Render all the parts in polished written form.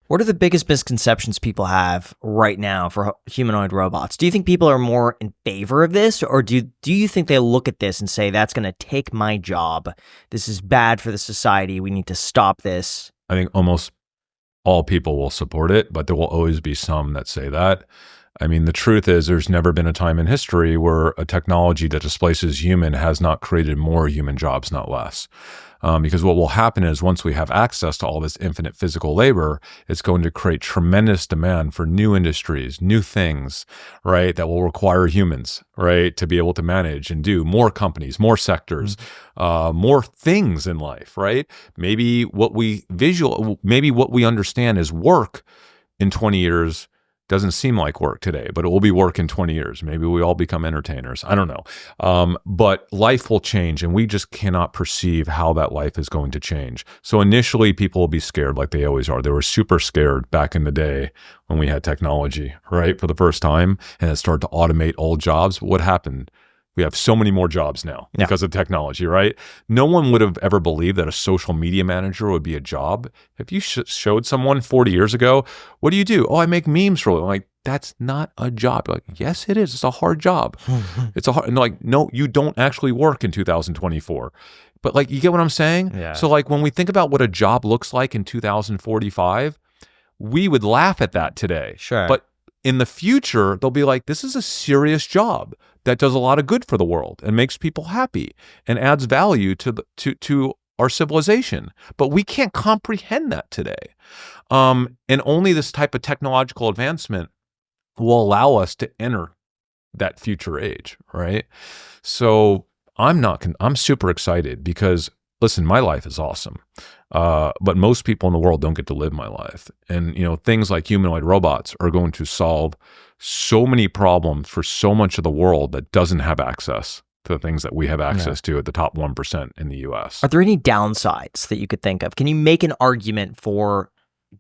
What are the biggest misconceptions people have right now for humanoid robots? Do you think people are more in favor of this, or do you think they look at this and say, that's going to take my job? This is bad for the society. We need to stop this. I think almost all people will support it, but there will always be some that say that. I mean, the truth is there's never been a time in history where a technology that displaces human has not created more human jobs, not less. Because what will happen is once we have access to all this infinite physical labor, it's going to create tremendous demand for new industries, new things, right, that will require humans, right, to be able to manage and do more companies, more sectors, more things in life, right? Maybe what we understand as work in 20 years doesn't seem like work today, but it will be work in 20 years. Maybe we all become entertainers. I don't know. But life will change, and we just cannot perceive how that life is going to change. So initially, people will be scared like they always are. They were super scared back in the day when we had technology, right, for the first time, and it started to automate old jobs. What happened? We have so many more jobs now because of technology, right? No one would have ever believed that a social media manager would be a job. If you showed someone 40 years ago, what do? Oh, I make memes for a living. Like, that's not a job. Like, yes, it is. It's a hard job. It's a hard, and like, no, you don't actually work in 2024. But like, you get what I'm saying? Yeah. So like, when we think about what a job looks like in 2045, we would laugh at that today. Sure. But in the future, they'll be like, this is a serious job that does a lot of good for the world and makes people happy and adds value to our civilization. But we can't comprehend that today. And only this type of technological advancement will allow us to enter that future age, right? So I'm super excited because, listen, my life is awesome. But most people in the world don't get to live my life. And, things like humanoid robots are going to solve so many problems for so much of the world that doesn't have access to the things that we have access to at the top 1% in the US. Are there any downsides that you could think of? Can you make an argument for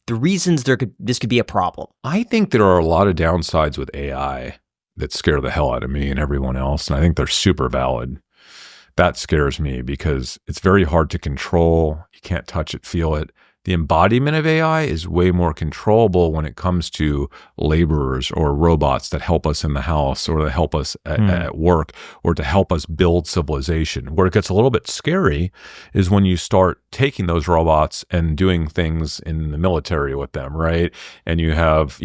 the reasons this could be a problem? I think there are a lot of downsides with AI that scare the hell out of me and everyone else. And I think they're super valid. That scares me because it's very hard to control. You can't touch it, feel it. The embodiment of AI is way more controllable when it comes to laborers or robots that help us in the house or that help us at work or to help us build civilization. Where it gets a little bit scary is when you start taking those robots and doing things in the military with them, right? And you have,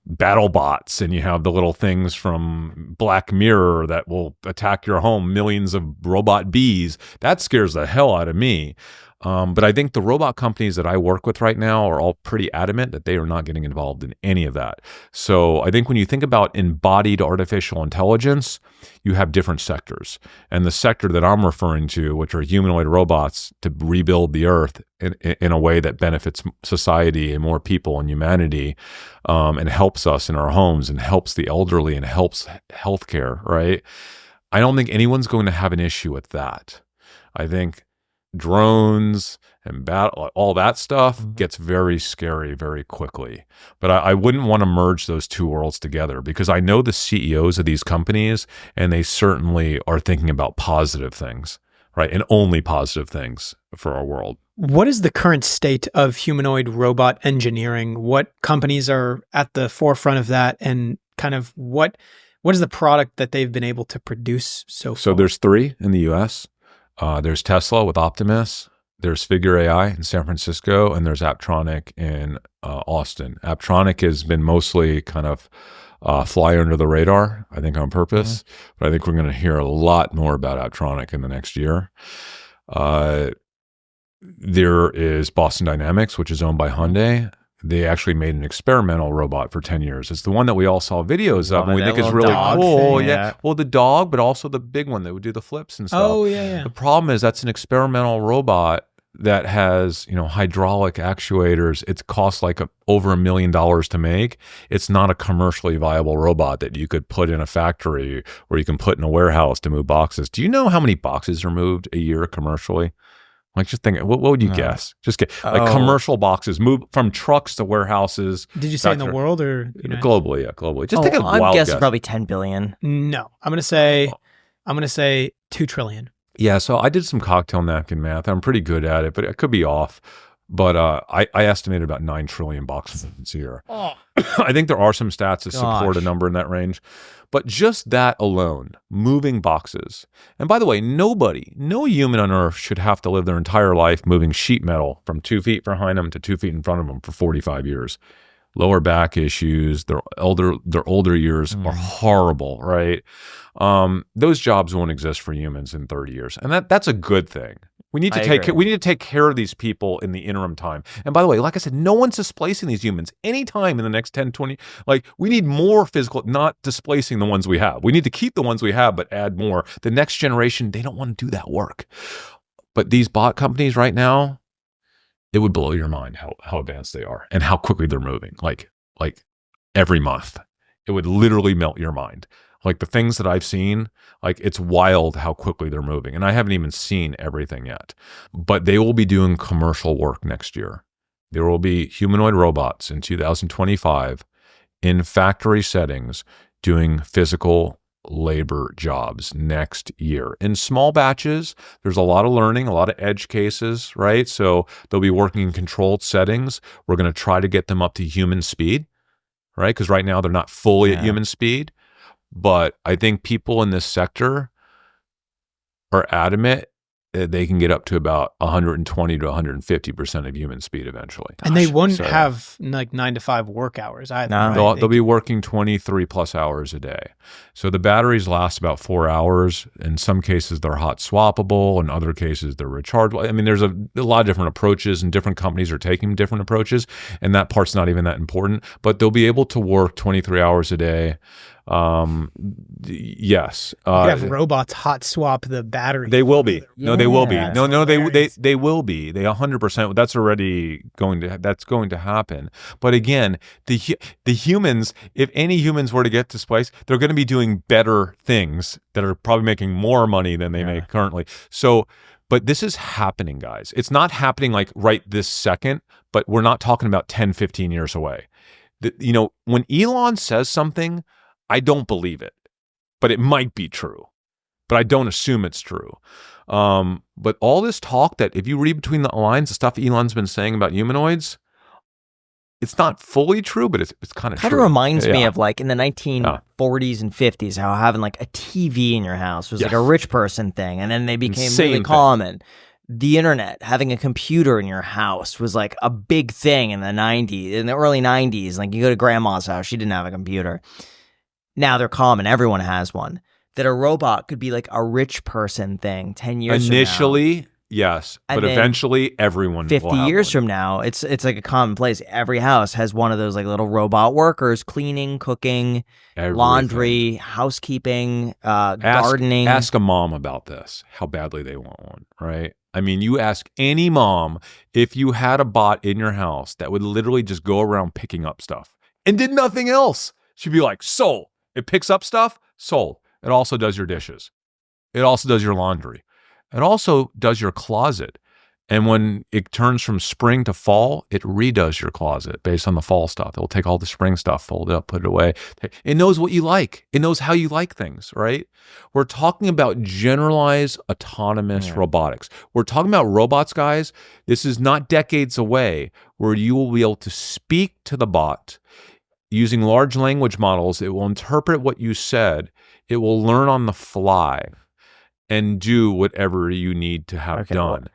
battle bots, and you have the little things from Black Mirror that will attack your home, millions of robot bees. That scares the hell out of me. But I think the robot companies that I work with right now are all pretty adamant that they are not getting involved in any of that. So I think when you think about embodied artificial intelligence, you have different sectors. And the sector that I'm referring to, which are humanoid robots to rebuild the earth in a way that benefits society and more people and humanity, and helps us in our homes and helps the elderly and helps healthcare, right? I don't think anyone's going to have an issue with that. I think drones and all that stuff gets very scary very quickly. But I wouldn't want to merge those two worlds together because I know the CEOs of these companies, and they certainly are thinking about positive things, right? And only positive things for our world. What is the current state of humanoid robot engineering? What companies are at the forefront of that, and kind of what is the product that they've been able to produce so far? So there's 3 in the US. There's Tesla with Optimus, there's Figure AI in San Francisco, and there's Apptronic in Austin. Apptronic has been mostly kind of fly under the radar, I think on purpose, but I think we're going to hear a lot more about Apptronic in the next year. There is Boston Dynamics, which is owned by Hyundai. They actually made an experimental robot for 10 years. It's the one that we all saw videos of, and we think is really cool. Yeah. Well, the dog, but also the big one that would do the flips and stuff. Oh, yeah. The problem is that's an experimental robot that has, hydraulic actuators. It costs like over $1 million to make. It's not a commercially viable robot that you could put in a factory or you can put in a warehouse to move boxes. Do you know how many boxes are moved a year commercially? Like, just think, what would you guess? Just get commercial boxes move from trucks to warehouses. Did you say in the world or globally? Yeah, globally. Just take a wild I'm guess. guessing probably 10 billion. No, I'm gonna say 2 trillion. Yeah, so I did some cocktail napkin math. I'm pretty good at it, but it could be off. But I estimated about 9 trillion box movements a year. I think there are some stats that support a number in that range. But just that alone, moving boxes. And by the way, no human on Earth should have to live their entire life moving sheet metal from 2 feet behind them to 2 feet in front of them for 45 years. Lower back issues, their older years are horrible, right? Those jobs won't exist for humans in 30 years. And that's a good thing. We need to take care of these people in the interim time. And by the way, like I said, no one's displacing these humans anytime in the next 10, 20. Like, we need more physical, not displacing the ones we have. We need to keep the ones we have, but add more. The next generation, they don't want to do that work. But these bot companies right now, it would blow your mind how advanced they are and how quickly they're moving. Like every month, it would literally melt your mind. Like, the things that I've seen, like, it's wild how quickly they're moving. And I haven't even seen everything yet. But they will be doing commercial work next year. There will be humanoid robots in 2025 in factory settings doing physical labor jobs next year. In small batches, there's a lot of learning, a lot of edge cases, right? So they'll be working in controlled settings. We're going to try to get them up to human speed, right? Because right now they're not fully at human speed. But I think people in this sector are adamant that they can get up to about 120 to 150% of human speed eventually. And they wouldn't have like 9 to 5 work hours either. No. Right? They'll be working 23 plus hours a day. So the batteries last about 4 hours. In some cases, they're hot swappable. In other cases, they're rechargeable. I mean, there's a lot of different approaches, and different companies are taking different approaches. And that part's not even that important. But they'll be able to work 23 hours a day. Yes. You have robots hot swap the battery. They will be. No, they will be. Yeah. No, they will be. They 100%. That's already going to happen. But again, the humans, if any humans were to get displaced, they're going to be doing better things that are probably making more money than they make currently. So, but this is happening, guys. It's not happening like right this second, but we're not talking about 10, 15 years away. When Elon says something, I don't believe it, but it might be true, but I don't assume it's true. But all this talk that, if you read between the lines, the stuff Elon's been saying about humanoids, it's not fully true, but it's kind of true. Kind of reminds me of, like, in the 1940s and 50s, how having like a TV in your house was like a rich person thing, and then they became really common. The internet, having a computer in your house was like a big thing in the early 90s. Like, you go to grandma's house, she didn't have a computer. Now they're common. Everyone has one. That a robot could be like a rich person thing 10 years Initially, from now. Yes. And but eventually, everyone 50 years from now, it's like a commonplace. Every house has one of those like little robot workers cleaning, cooking, laundry, housekeeping, gardening. Ask a mom about this, how badly they want one, right? I mean, you ask any mom if you had a bot in your house that would literally just go around picking up stuff and did nothing else. She'd be like, sold. It picks up stuff, sold. It also does your dishes. It also does your laundry. It also does your closet. And when it turns from spring to fall, it redoes your closet based on the fall stuff. It will take all the spring stuff, fold it up, put it away. It knows what you like. It knows how you like things, right? We're talking about generalized autonomous robotics. We're talking about robots, guys. This is not decades away where you will be able to speak to the bot. Using large language models, it will interpret what you said. It will learn on the fly and do whatever you need to have done.